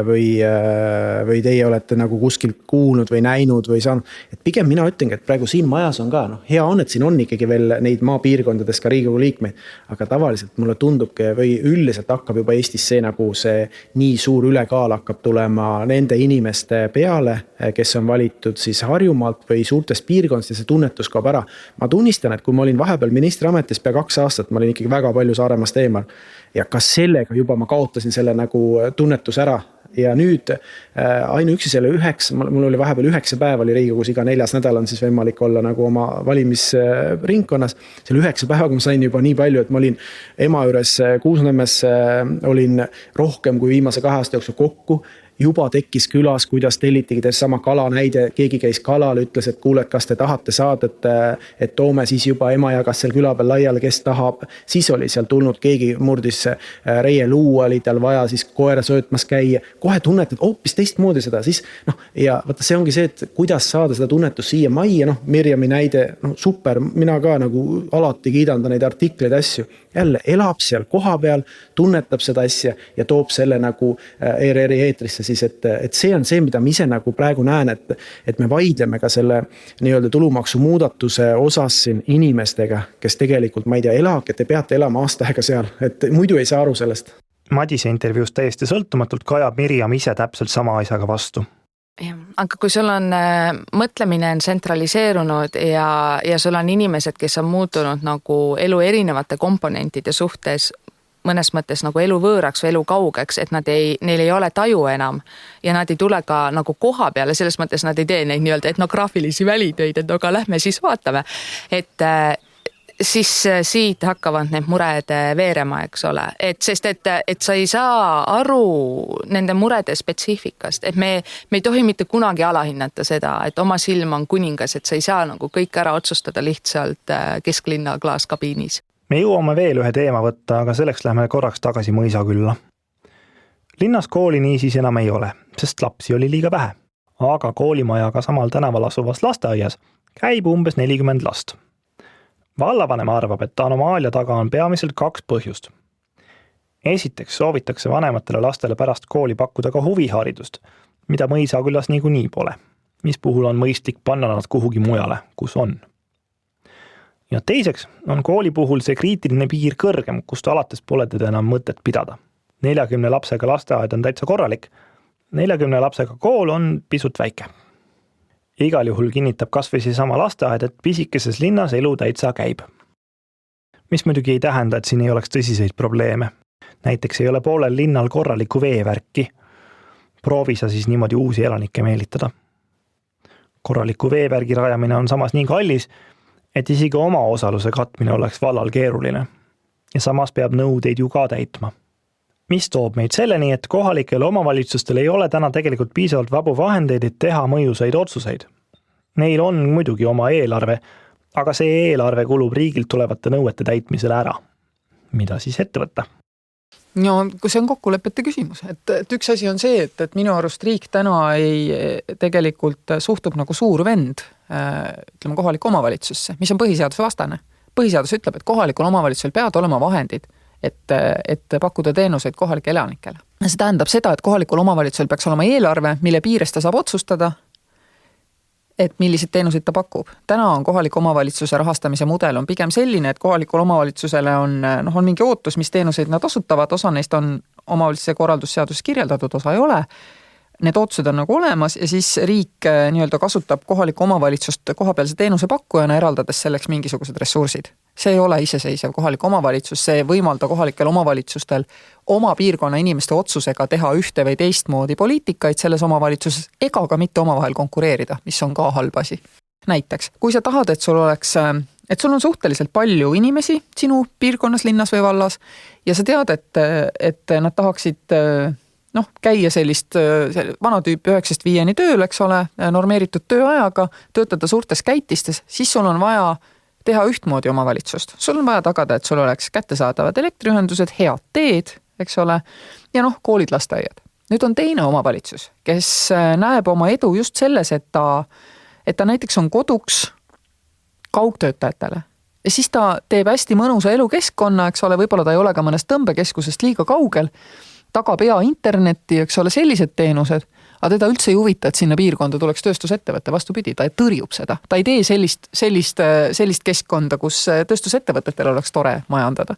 või teie olete nagu kuskilt kuulnud või näinud või saanud. Et pigem mina ütlengi, et praegu siin majas on ka, hea on, et siin on ikkagi veel neid maapiirkondades ka Riigikogu liikmeid, aga tavaliselt mulle tundubki või üldiselt hakkab juba Eestis see nagu see nii suur ülekaal hakkab tulema nende inimeste peale, kes on valitud siis Harjumaalt või suurtest piirkondest ja see tunnetus kaob ära. Ma tunnistan, et kui ma olin vahepeal ministriametis pea 2 aastat, ma olin ikkagi väga palju Saaremaast eemal ja kas sellega juba ma kaotasin selle nagu tunnetus ära ja nüüd ainuüksi selle 9, mul oli vahepeal 9 päeva oli Riigikogus iga 4 nädal on siis võimalik olla nagu oma valimisringkonnas. Selle 9 päevaga ma sain juba nii palju, et ma olin ema juures Kuusnõmmes, olin rohkem kui viimase 2 aasta jooksul kokku. Juba tekkis külas, kuidas tellitigi sama kala näide, keegi käis kalal, ütles, et kuule, et kas te tahate saada, et toome siis juba ema jagas seal küla peal laiale, kes tahab. Siis oli seal tulnud, keegi murdis reie luua, oli tal vaja siis koera söötmas käia. Kohe tunnet, et hoopis teistmoodi seda. Siis, ja vaata, see ongi see, et kuidas saada seda tunnetust siia majja, Mirjami näide, super, mina ka nagu alati kiidan ta neid artikleid asju. Jälle elab seal koha peal, tunnetab seda asja ja toob selle nagu ERR-i eetrisse siis, et see on see, mida ma ise nagu praegu näen, et me vaidleme ka selle nii-öelda tulumaksu muudatuse osas siin inimestega, kes tegelikult, ma ei tea, elage, te peate elama aasta aega seal, et muidu ei saa aru sellest. Madise intervjuus täiesti sõltumatult kajab Mirjam ise täpselt sama asjaga vastu. Aga kui sul on mõtlemine on tsentraliseerunud ja sul on inimesed, kes on muutunud nagu elu erinevate komponentide suhtes, mõnes mõttes nagu elu võõraks või elu kaugeks, et neil ei ole taju enam ja nad ei tule ka nagu koha peale, selles mõttes nad ei tee neid nii-öelda etnograafilisi välitöid, et aga lähme siis vaatame, et siis siit hakkavad need mured veerema, eks ole. Sest sa ei saa aru nende murede spetsiifikast, et me ei tohi mitte kunagi alahinnata seda, et oma silm on kuningas, et sa ei saa nagu kõik ära otsustada lihtsalt kesklinna klaaskabiinis. Me jõuame veel ühe teema võtta, aga selleks lähme korraks tagasi mõisa külla. Linnas kooli niisiis enam ei ole, sest lapsi oli liiga vähe. Aga koolimajaga samal tänaval asuvas lasteaias käib umbes 40 last. Vallavanem arvab, et anomaalia taga on peamiselt 2 põhjust. Esiteks soovitakse vanematele lastele pärast kooli pakkuda ka huviharidust, mida mõisakülas niikuinii pole, mis puhul on mõistlik panna nad kuhugi mujale, kus on. Ja teiseks on kooli puhul see kriitiline piir kõrgem, kust alates pole teda enam mõtet pidada. 40 lapsega lasteaed on täitsa korralik. 40 lapsega kool on pisut väike. Igal juhul kinnitab kas või sama lasteaed, et pisikeses linnas elu täitsa käib. Mis muidugi ei tähenda, et siin ei oleks tõsiseid probleeme. Näiteks ei ole poolel linnal korralikku veevärki. Proovi sa siis niimoodi uusi elanikke meelitada. Korraliku veevärgi rajamine on samas nii kallis, et isegi oma osaluse katmine oleks vallal keeruline. Ja samas peab nõudeid ju ka täitma. Mis toob meid selleni, et kohalikel omavalitsustel ei ole täna tegelikult piisavalt vabu vahendeid, et teha mõjusaid otsuseid. Neil on muidugi oma eelarve, aga see eelarve kulub riigilt tulevate nõuete täitmisele ära. Mida siis ette võtta? No, kui see on kokkulepete küsimus, et üks asi on see, et minu arust riik täna ei tegelikult suhtub nagu suur vend, ütleme kohaliku omavalitsusse, mis on põhiseaduse vastane. Põhiseadus ütleb, et kohalikul omavalitsusel peavad olema vahendid, et pakkuda teenuseid kohalike elanikele. See tähendab seda, et kohalikul omavalitsusel peaks olema eelarve, mille piires ta saab otsustada, et millised teenuseid ta pakub. Täna on kohaliku omavalitsuse rahastamise mudel on pigem selline, et kohalikul omavalitsusele on mingi ootus, mis teenuseid nad osutavad, osa neist on omavalitsuse korraldusseaduses kirjeldatud, osa ei ole. Need ootused on nagu olemas ja siis riik nii-öelda kasutab kohalikku omavalitsust kohapealse teenuse pakkujana, eraldades selleks mingisugused ressursid. See ei ole iseseisev kohalik omavalitsus, see võimalda kohalikel omavalitsustel oma piirkonna inimeste otsusega teha ühte või teistmoodi poliitikaid selles omavalitsuses ega ka mitte omavahel konkureerida, mis on ka halb asi. Näiteks, kui sa tahad, et sul on suhteliselt palju inimesi sinu piirkonnas, linnas või vallas ja sa tead, et nad tahaksid käia sellist vana tüüpi 9-5 tööl, eks ole, normeeritud tööajaga, töötada suurtes käitistes, siis sul on vaja teha ühtmoodi omavalitsust. Sul on vaja tagada, et sul oleks kättesaadavad elektriühendused, head teed, eks ole, ja koolid, lasteaiad. Nüüd on teine omavalitsus, kes näeb oma edu just selles, et ta näiteks on koduks kaugtöötajatele. Ja siis ta teeb hästi mõnusa elukeskkonna, eks ole, võib-olla ta ei ole ka mõnest tõmbekeskusest liiga kaugel, tagab hea internetti, eks ole, sellised teenused, aga teda üldse ei huvita, et sinna piirkonda tuleks tööstusettevõte, vastupidi, ta tõrjub seda. Ta ei tee sellist keskkonda, kus tööstusettevõtetel oleks tore majandada.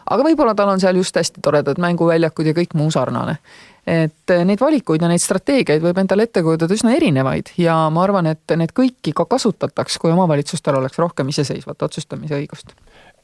Aga võib-olla tal on seal just hästi toredad mänguväljakud ja kõik muu sarnane. Et neid valikuid ja neid strateegiaid võib endale ette kujudada üsna erinevaid ja ma arvan, et need kõiki ka kasutataks, kui omavalitsustel oleks rohkem iseseisvat otsustamise õigust.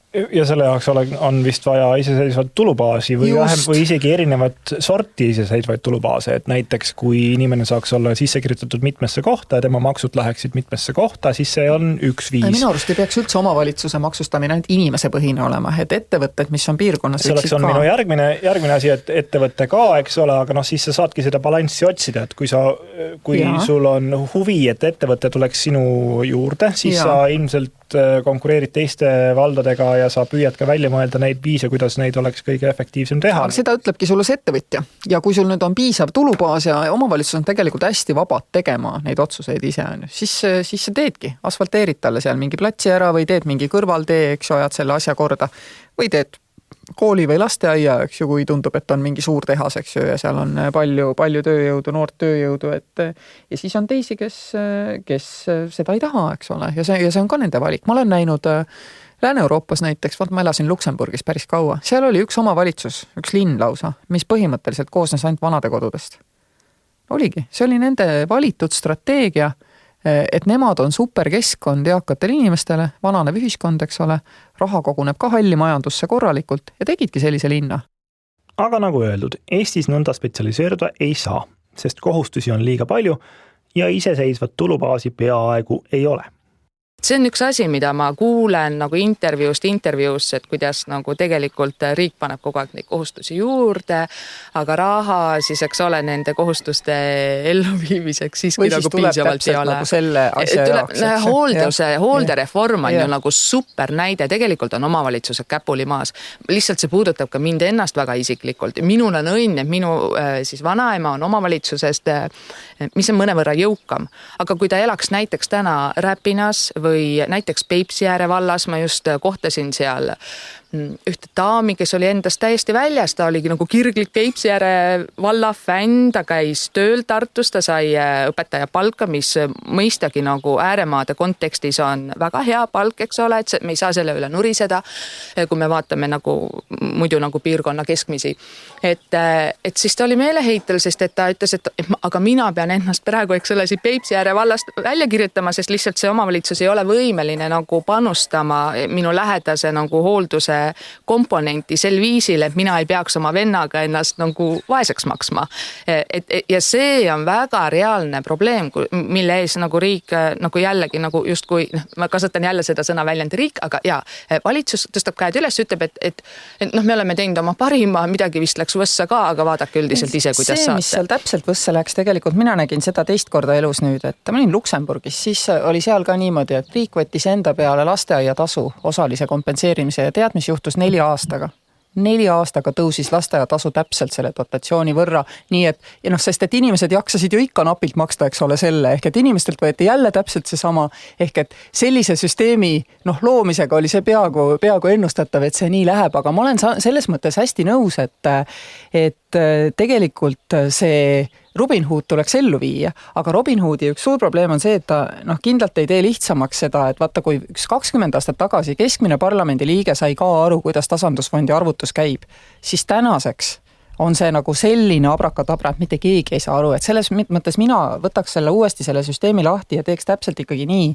Ja selle jaoks on vist vaja iseseisvat tulubaasi või isegi erinevat sorti iseseisvaid tulubaase, et näiteks kui inimene saaks olla sisse kirjutatud mitmesse kohta ja tema maksud läheksid mitmesse kohta, siis see on üks viis. Minu arust ei peaks üldse omavalitsuse maksustamine ainult inimese põhine olema, et ettevõtted, mis on piirkonnas selleks on minu järgmine asi, et ettevõtte ka, eks ole, aga siis sa saadki seda balanssi otsida, et kui sul on huvi, et ettevõte tuleks sinu juurde, siis sa ilmselt konkureerid teiste valdadega ja sa püüad ka välja mõelda neid viise, kuidas neid oleks kõige efektiivsem teha. Seda ütlebki sulle see ettevõtja ja kui sul nüüd on piisav tulubaas ja omavalitsus on tegelikult hästi vabad tegema neid otsuseid ise, siis sa teedki, asfalteerid talle seal mingi platsi ära või teed mingi kõrvaltee, eks ajad selle asja korda või teed kooli või lasteaia, eks ju, kui tundub, et on mingi suur tehas, eks ju, ja seal on palju tööjõudu, noort tööjõudu, ja siis on teisi, kes seda ei taha, eks ole, ja see on ka nende valik. Ma olen näinud Lääne-Euroopas näiteks, ma elasin Luksemburgis päris kaua, seal oli üks omavalitsus, üks linn lausa, mis põhimõtteliselt koosnes ainult vanade kodudest. Oligi, see oli nende valitud strateegia, et nemad on superkeskkond eakatele inimestele, vananev ühiskond, eks ole, raha koguneb ka halli majandusse korralikult ja tegidki sellise linna. Aga nagu öeldud, Eestis nõnda spetsialiseeruda ei saa, sest kohustusi on liiga palju ja iseseisvat tulubaasi peaaegu ei ole. See on üks asi, mida ma kuulen nagu intervjuust, et kuidas nagu tegelikult riik paneb kogu aeg neid kohustusi juurde, aga raha siis, eks ole, nende kohustuste elluviimiseks siiski nagu piisavalt ei ole. Hooldereform on ju nagu super näide, tegelikult on omavalitsused käpuli maas. Lihtsalt see puudutab ka mind ennast väga isiklikult. Minul on õnn, et minu siis vanaema on omavalitsusest, mis on mõnevõrra jõukam. Aga kui ta elaks näiteks täna Räpinas või näiteks Peipsiääre vallas, ma just kohtasin seal ühte daami, kes oli endast täiesti väljas, ta oligi nagu kirglik Peipsiääre valla fänn, ta käis tööl Tartus, ta sai õpetaja palka, mis mõistagi nagu ääremaade kontekstis on väga hea palk, eks ole, et me ei saa selle üle nuriseda, kui me vaatame nagu muidu nagu piirkonna keskmisi. Et siis ta oli meeleheitel, sest et ta ütles, et aga mina pean ennast praegu, eks ole, siit Peipsiääre vallast välja kirjutama, sest lihtsalt see omavalitsus ei ole võimeline nagu panustama minu lähedase nagu hoolduse komponenti sel viisil, et mina ei peaks oma vennaga ennast nagu vaeseks maksma. Ja see on väga reaalne probleem, mille ees nagu riik nagu jällegi nagu justkui, ma kasutan jälle seda sõna väljendi riik, aga valitsus tõstab käed üles, ütleb, et me oleme teinud oma parima, midagi vist läks võssa ka, aga vaadake üldiselt ise, kuidas saate. Mis seal täpselt võssa läks, tegelikult mina nägin seda teist korda elus nüüd, et ma olin Luksemburgis, siis oli seal ka niimoodi, et riik võttis enda peale lasteaiatasu osalise kompenseerimise ja tead, mis juhtus 4 aastaga. 4 aastaga tõusis lasteaiatasu täpselt selle dotatsiooni võrra, nii et, ja sest et inimesed jaksasid ju ikka napilt maksta, eks ole selle, ehk et inimestelt võeti jälle täpselt see sama, ehk et sellise süsteemi loomisega oli see peaaegu ennustatav, et see nii läheb, aga ma olen selles mõttes hästi nõus, et tegelikult see Robin Hood tuleks ellu viia, aga Robin Hoodi üks suur probleem on see, et ta kindlalt ei tee lihtsamaks seda, et vaata, kui 20 aastat tagasi keskmine parlamendi liige sai ka aru, kuidas tasandusfondi arvutus käib, siis tänaseks on see nagu selline abrakadabra, et mitte keegi ei saa aru, et selles mõttes mina võtaks selle uuesti selle süsteemi lahti ja teeks täpselt ikkagi nii,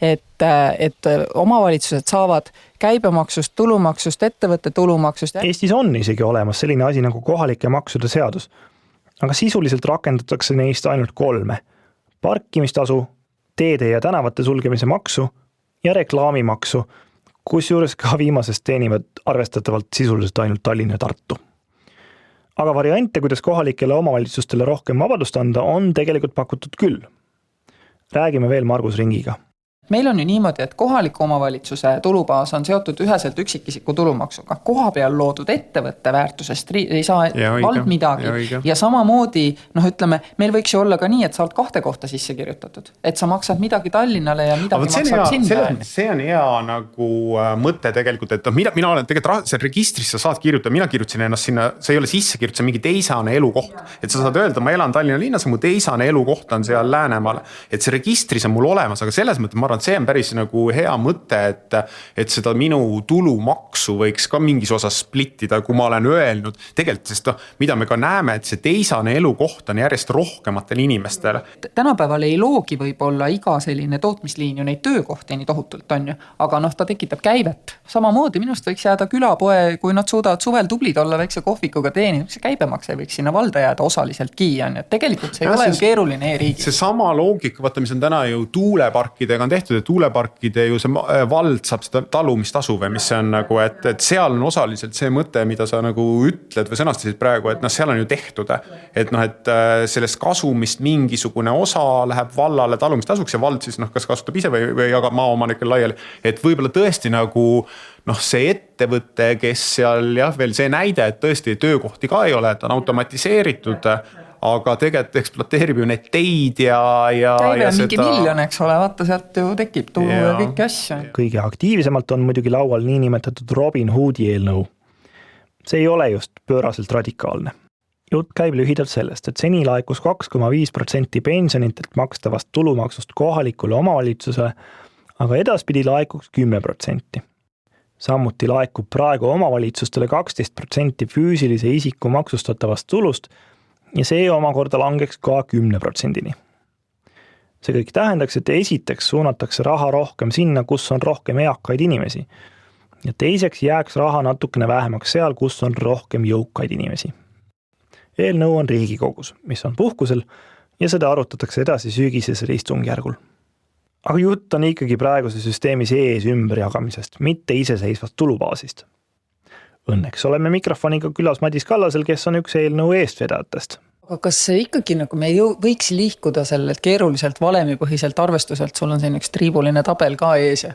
et omavalitsused saavad käibemaksust, tulumaksust, ettevõtte tulumaksust. Eestis on isegi olemas selline asi nagu kohalike maksude seadus, aga sisuliselt rakendatakse neist ainult 3. Parkimistasu, teede ja tänavate sulgemise maksu ja reklaamimaksu, kusjuures ka viimasest teenivad arvestatavalt sisuliselt ainult Tallinna ja Tartu. Aga variante, kuidas kohalikele omavalitsustele rohkem vabadust anda, on tegelikult pakutud küll. Räägime veel Margus Ringiga. Meil on ju niimoodi, et kohaliku omavalitsuse tulubaas on seotud üheselt üksikisiku tulumaksuga. Koha peal loodud ettevõtte väärtusest ei saa vald midagi. Ja samamoodi, ütleme, meil võiks ju olla ka nii, et sa oled 2 kohta sisse kirjutatud. Et sa maksad midagi Tallinnale ja midagi maksad sinna. See on hea nagu mõte tegelikult, et mina olen tegelikult see registris sa saad kirjutada, mina kirjutasin ennast sinna, see ei ole sisse kirjutada, see on mingi teisane elukoht. Et sa saad öelda, ma elan Tallinna linnas, mu teisane elukoht on seal Läänemaale. Et see registris on mul olemas, aga selles mõttes ma arvan, see on päris nagu hea mõte, et seda minu tulumaksu võiks ka mingis osas splittida, kui ma olen öelnud. Tegelikult, sest mida me ka näeme, et see teisane elukoht on järjest rohkematel inimestel. Tänapäeval ei loogi võib-olla iga selline tootmisliin ju neid töökohti nii tohutult on ju, aga ta tekitab käivet. Samamoodi minust võiks jääda külapoe, kui nad suudavad suvel tublid olla väikse kohvikuga teenida, see käibemaks ei võiks sinna valda jääda osaliseltki. Tegelikult see ei ole keeruline e-riigis. See sama loogika, vaata, mis on täna ju tuuleparkidega on tehtud, et tuuleparkide ju see vald saab seda talumistasu või mis see on nagu, et seal on osaliselt see mõte, mida sa nagu ütled või sõnastasid praegu, et seal on ju tehtud, et sellest kasumist mingisugune osa läheb vallale talumistasuks ja vald siis kas kasutab ise või jagab maaomanikel laiali, et võib-olla tõesti nagu see ettevõte, kes seal veel see näide, et tõesti töökohti ka ei ole, et on automatiseeritud, aga tegelikult ekspluateerib ju need teid ja käive on mingi miljon, eks ole, vaata sealt ju tekib tulu ja kõiki asju. Kõige aktiivsemalt on muidugi laual niinimetatud Robin Hoodi eelnõu. See ei ole just pööraselt radikaalne. Jutt käib lühidalt sellest, et seni laekus 2,5% pensionitelt makstavast tulumaksust kohalikule omavalitsusele, aga edaspidi laekuks 10%. Samuti laekub praegu omavalitsustele 12% füüsilise isiku maksustatavast tulust ja see omakorda langeks ka 10%-ni. See kõik tähendaks, et esiteks suunatakse raha rohkem sinna, kus on rohkem eakaid inimesi ja teiseks jääks raha natukene vähemaks seal, kus on rohkem jõukaid inimesi. Eelnõu on Riigikogus, mis on puhkusel ja seda arutatakse edasi sügisesel istungjärgul. Aga jutt on ikkagi praeguse süsteemi sees ümberjagamisest, mitte iseseisvast tulubaasist. Õnneks oleme mikrofoniga külas Madis Kallasel, kes on üks eelnõu eestvedajatest. aga kas see ikkagi nagu me võiks liikuda sellelt keeruliselt valemipõhiselt arvestuselt, sul on siin üks triibuline tabel ka ees ja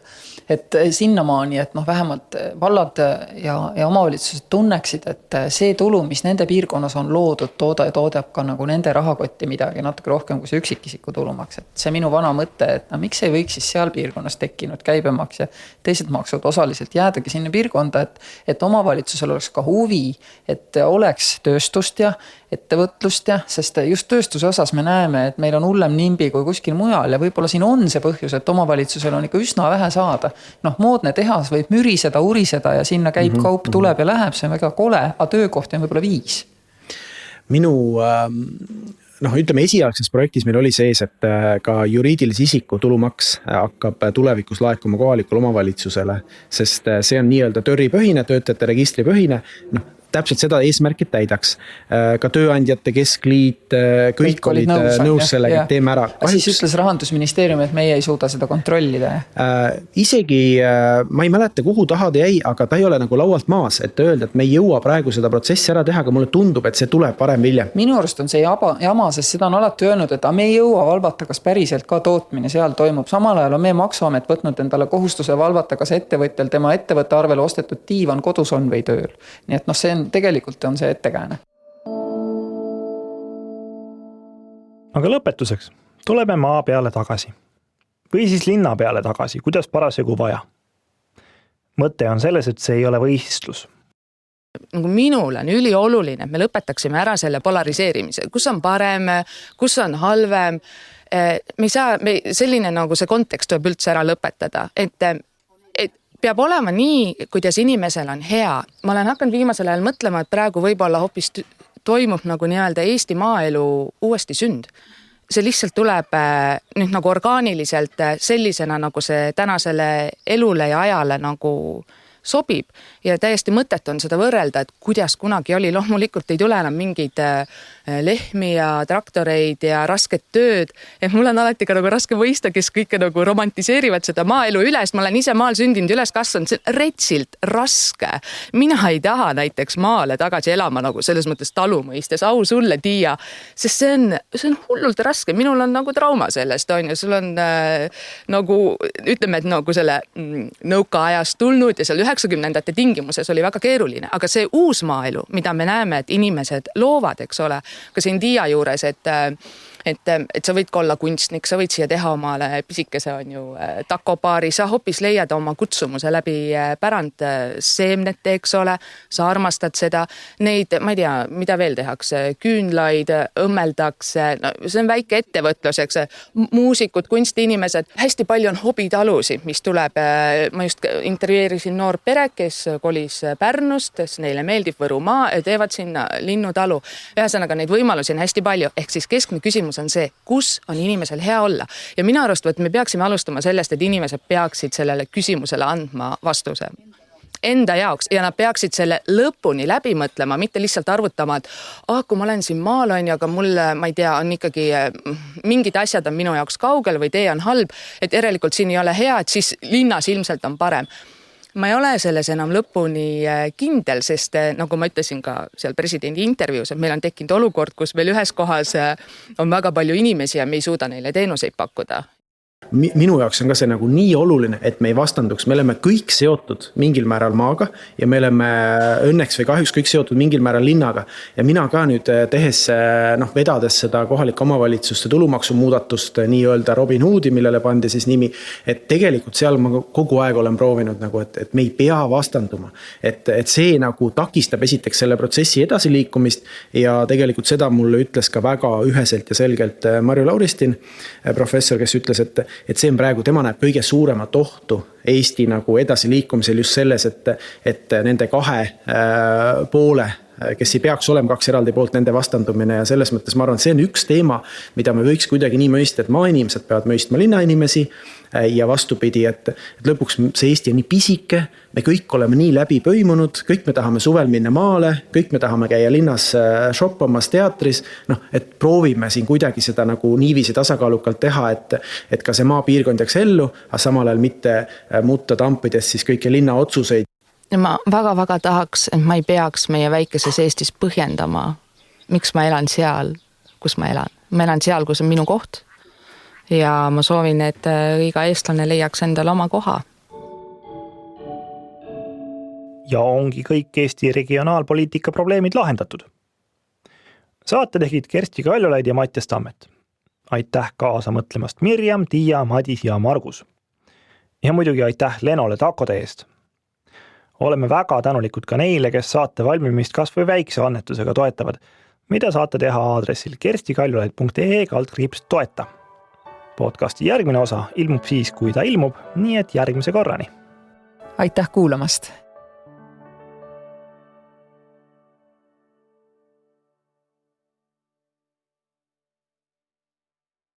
et sinnamaani, et vähemalt vallad ja omavalitsused tunneksid, et see tulu, mis nende piirkonnas on loodud, toodab ka nagu nende rahakotti midagi natuke rohkem kui see üksikisiku tulumaks. Et see minu vana mõte, et miks ei võiks siis seal piirkonnas tekkinud käibemaks ja teised maksud osaliselt jäädagi sinna piirkonda, et omavalitsusel oleks ka huvi, et oleks tööstust ja ettevõtlust ja, sest just tööstuse osas me näeme, et meil on hullem nimbi kui kuskil mujal ja võib-olla siin on see põhjus, et omavalitsusel on ikka üsna vähe saada. Moodne tehas võib müriseda, uriseda ja sinna käib kaup, tuleb ja läheb, see on väga kole, aga töökohti on võib-olla 5. Minu ütleme esialgses projektis meil oli sees, et ka juriidilise isiku tulumaks hakkab tulevikus laekuma kohalikule omavalitsusele, sest see on nii-öelda törripõhine, töötajate registripõhine, täpselt seda eesmärkid täidaks. Ka tööandjate keskliit, kõik olid nõus sellega, et teeme ära. Siis ütles Rahandusministeerium, et meie ei suuda seda kontrollida. Isegi, ma ei mäleta, kuhu tahad jäi, aga ta ei ole nagu laualt maas, et öelda, et me ei jõua praegu seda protsessi ära teha, aga mulle tundub, et see tuleb parem vilja. Minu arust on see jama, sest seda on alati öelnud, et me ei jõua valvata, kas päriselt ka tootmine seal toimub. Samal ajal on meie maksuamet võtnud endale kohustuse valvata, kas ettevõtjal tema ettevõtte arvel ostetud diivan kodus on või tööl. Nii et see on tegelikult on see ettekääne. Aga lõpetuseks tuleme maa peale tagasi. Või siis linna peale tagasi, kuidas parasjagu vaja. Mõte on selles, et see ei ole võistlus. Nagu minul on ülioluline, et me lõpetaksime ära selle polariseerimise. Kus on parem, kus on halvem. Me ei saa, selline nagu see kontekst tuleb üldse ära lõpetada. Et peab olema nii, kuidas inimesel on hea. Ma olen hakanud viimasel ajal mõtlema, et praegu võib-olla hoopis toimub nagu nii-öelda Eesti maaelu uuesti sünd. See lihtsalt tuleb nüüd nagu orgaaniliselt sellisena, nagu see tänasele elule ja ajale nagu sobib ja täiesti mõtet on seda võrrelda, et kuidas kunagi oli. Loomulikult ei tule enam mingeid lehmi ja traktoreid ja rasket tööd. Et mul on alati ka nagu raske mõista, kes kõike nagu romantiseerivad seda maaelu üles. Ma olen ise maal sündinud üles kasvanud, see on retsilt raske. Mina ei taha näiteks maale tagasi elama nagu selles mõttes talu mõistes, au sulle, Tiia, sest see on hullult raske. Minul on nagu trauma sellest, on ju, sul on nagu, ütleme, et nagu selle nõukaajast tulnud ja seal 90-ndate tingimuses oli väga keeruline, aga see uus maaelu, mida me näeme, et inimesed loovad, eks ole, ka siin Tiia juures, et sa võid ka olla kunstnik, sa võid siia teha omale pisikese on ju takopaari, sa hoopis leiad oma kutsumuse läbi pärandseemnete, eks ole, sa armastad seda, neid, ma ei tea, mida veel tehakse, küünlaid õmmeldakse, no, see on väike ettevõtlus, eks, muusikud, kunstiinimesed, hästi palju on hobitalusi, mis tuleb, ma just intervjueerisin noor pere, kes kolis Pärnust, kes neile meeldib Võrumaa, teevad sinna linnutalu. Ühesõnaga, neid võimalusi on hästi palju, ehk siis keskne küsimus on see, kus on inimesel hea olla. Ja minu arust, et me peaksime alustama sellest, et inimesed peaksid sellele küsimusele andma vastuse enda jaoks ja nad peaksid selle lõpuni läbi mõtlema, mitte lihtsalt arvutama, et kui ma olen siin maal on ja aga mul, ma ei tea, on ikkagi mingid asjad on minu jaoks kaugel või tee on halb, et järelikult siin ei ole hea, et siis linnas ilmselt on parem. Ma ei ole selles enam lõpuni kindel, sest nagu ma ütlesin ka seal presidendi intervjuus, et meil on tekkinud olukord, kus meil ühes kohas on väga palju inimesi ja me ei suuda neile teenuseid pakkuda. Minu jaoks on ka see nagu nii oluline, et me ei vastanduks, me oleme kõik seotud mingil määral maaga ja me oleme õnneks või kahjuks kõik seotud mingil määral linnaga. Ja mina ka nüüd tehes, vedades seda kohalike omavalitsuste tulumaksu muudatust, nii-öelda Robin Hoodi, millele pandi siis nimi, et tegelikult seal ma kogu aeg olen proovinud, nagu, et me ei pea vastanduma. Et see nagu takistab esiteks selle protsessi edasiliikumist ja tegelikult seda mulle ütles ka väga üheselt ja selgelt Marju Lauristin, professor, kes ütles, et see on praegu, tema näeb kõige suuremat ohtu Eesti nagu edasiliikumisel just selles, et nende kahe poole, kes ei peaks olema kaks eraldi poolt, nende vastandumine ja selles mõttes ma arvan, see on üks teema, mida me võiks kuidagi nii mõista, et maainimesed peavad mõistma linnainimesi ja vastupidi, et lõpuks see Eesti on nii pisike, me kõik oleme nii läbi põimunud, kõik me tahame suvel minna maale, kõik me tahame käia linnas shoppamas teatris, et proovime siin kuidagi seda nagu niiviisi tasakaalukalt teha, et ka see maapiirkond jääks ellu, aga samal ajal mitte muuta tampides siis kõiki linna otsuseid. Ma väga-väga tahaks, et ma ei peaks meie väikeses Eestis põhjendama, miks ma elan seal kus ma elan. Ma elan seal, kus on minu koht. Ja ma soovin, et iga eestlane leiaks endale oma koha. Ja ongi kõik Eesti regionaalpoliitika probleemid lahendatud. Saate tegid Kersti Kaljulaid ja Mattias Tammet. Aitäh kaasa mõtlemast Mirjam, Tiia, Madis ja Margus. Ja muidugi aitäh Lenole takode eest. Oleme väga tänulikud ka neile, kes saate valmimist kas või väikse annetusega toetavad, mida saate teha aadressil kerstikaljulaid.ee/toeta. Podcasti järgmine osa ilmub siis, kui ta ilmub, nii et järgmise korrani. Aitäh kuulamast!